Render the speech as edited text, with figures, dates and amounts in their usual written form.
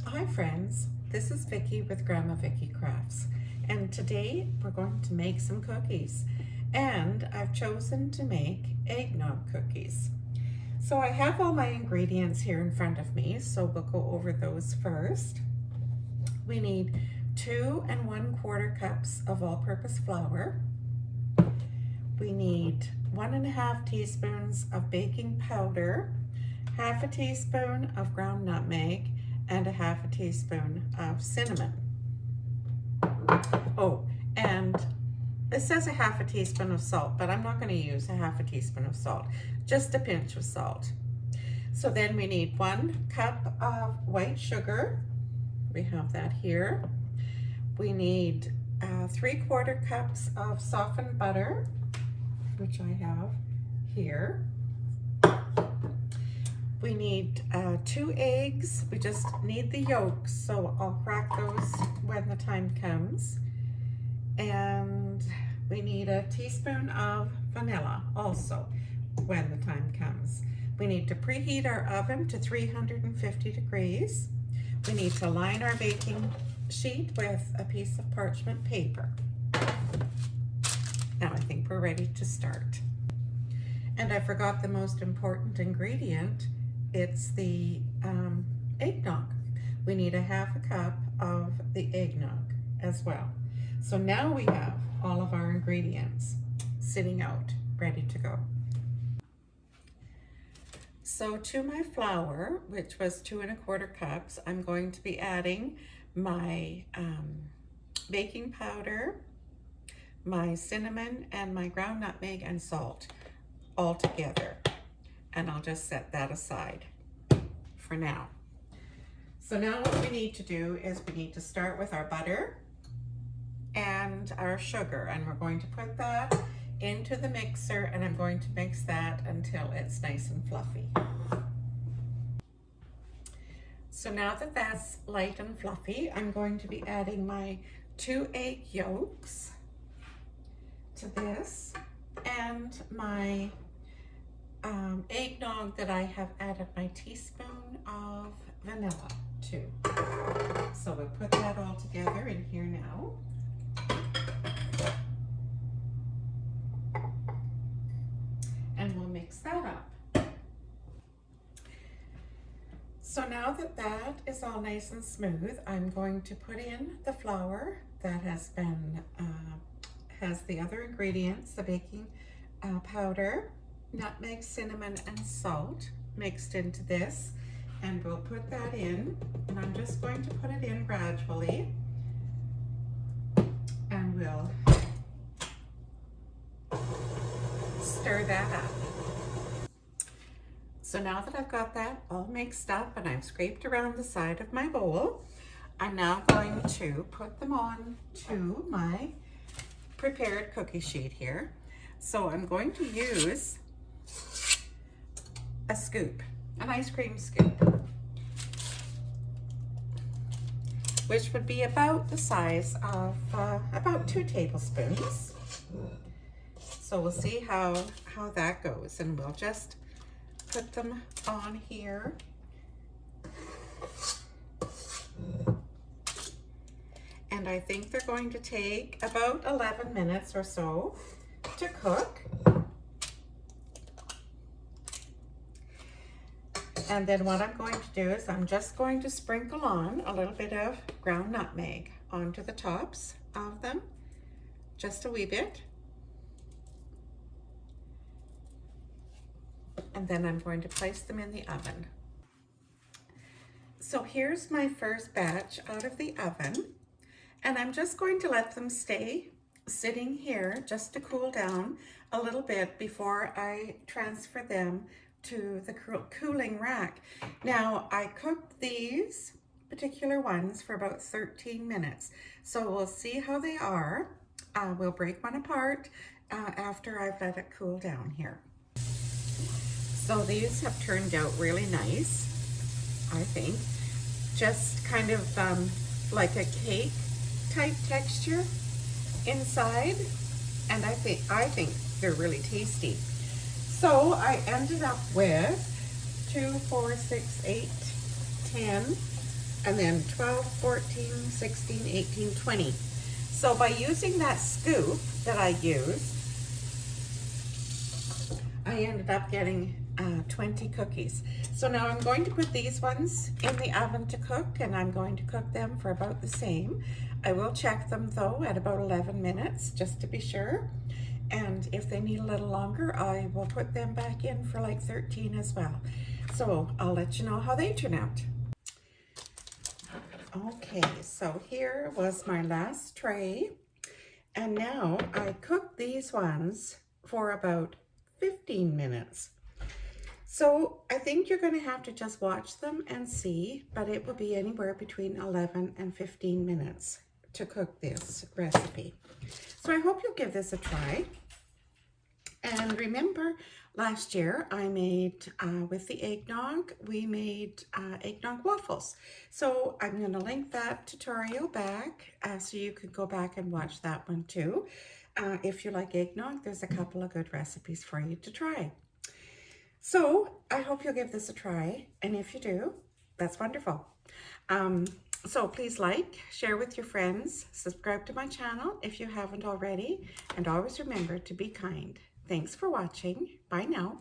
Hi friends, this is Vicki with Grandma Vicki Crafts, and today we're going to make some cookies, and I've chosen to make eggnog cookies. So I have all my ingredients here in front of me, so we'll go over those first. We need 2 1/4 cups of all-purpose flour. We need 1½ teaspoons of baking powder, 1/2 teaspoon of ground nutmeg, and 1/2 teaspoon of cinnamon. Oh, and it says 1/2 teaspoon of salt, but I'm not going to use 1/2 teaspoon of salt, just a pinch of salt. So then we need 1 cup of white sugar. We have that here. We need 3/4 cups of softened butter, which I have here. We need 2 eggs. We just need the yolks, so I'll crack those when the time comes. And we need a teaspoon of vanilla also when the time comes. We need to preheat our oven to 350 degrees. We need to line our baking sheet with a piece of parchment paper. Now I think we're ready to start. And I forgot the most important ingredient. It's the eggnog. We need 1/2 cup of the eggnog as well. So now we have all of our ingredients sitting out, ready to go. So to my flour, which was 2 1/4 cups, I'm going to be adding my baking powder, my cinnamon, and my ground nutmeg and salt all together. And I'll just set that aside for now. So now what we need to do is we need to start with our butter and our sugar, and we're going to put that into the mixer, and I'm going to mix that until it's nice and fluffy. So now that that's light and fluffy, I'm going to be adding my 2 egg yolks to this, and my eggnog that I have added my teaspoon of vanilla to. So we'll put that all together in here now. And we'll mix that up. So now that that is all nice and smooth, I'm going to put in the flour that has been, has the other ingredients, the baking powder, nutmeg, cinnamon, and salt mixed into this, and we'll put that in, and I'm just going to put it in gradually, and we'll stir that up. So now that I've got that all mixed up and I've scraped around the side of my bowl, I'm now going to put them on to my prepared cookie sheet here. So I'm going to use a scoop, an ice cream scoop, which would be about the size of about 2 tablespoons. So we'll see how that goes, and we'll just put them on here. And I think they're going to take about 11 minutes or so to cook. And then what I'm going to do is I'm just going to sprinkle on a little bit of ground nutmeg onto the tops of them, just a wee bit. And then I'm going to place them in the oven. So here's my first batch out of the oven, and I'm just going to let them stay sitting here just to cool down a little bit before I transfer them to the cooling rack. Now, I cooked these particular ones for about 13 minutes. So we'll see how they are. We'll break one apart after I've let it cool down here. So these have turned out really nice, I think. Just kind of like a cake type texture inside. And I think they're really tasty. So I ended up with 2, 4, 6, 8, 10, and then 12, 14, 16, 18, 20. So by using that scoop that I used, I ended up getting 20 cookies. So now I'm going to put these ones in the oven to cook, and I'm going to cook them for about the same. I will check them though at about 11 minutes just to be sure. And if they need a little longer, I will put them back in for like 13 as well. So I'll let you know how they turn out. Okay, so here was my last tray. And now I cook these ones for about 15 minutes. So I think you're going to have to just watch them and see, but it will be anywhere between 11 and 15 minutes to cook this recipe. So I hope you'll give this a try. And remember, last year I made, with the eggnog, we made eggnog waffles. So I'm going to link that tutorial back so you could go back and watch that one too. If you like eggnog, there's a couple of good recipes for you to try. So I hope you'll give this a try, and if you do, that's wonderful. So please like, share with your friends, subscribe to my channel if you haven't already, and always remember to be kind. Thanks for watching. Bye now.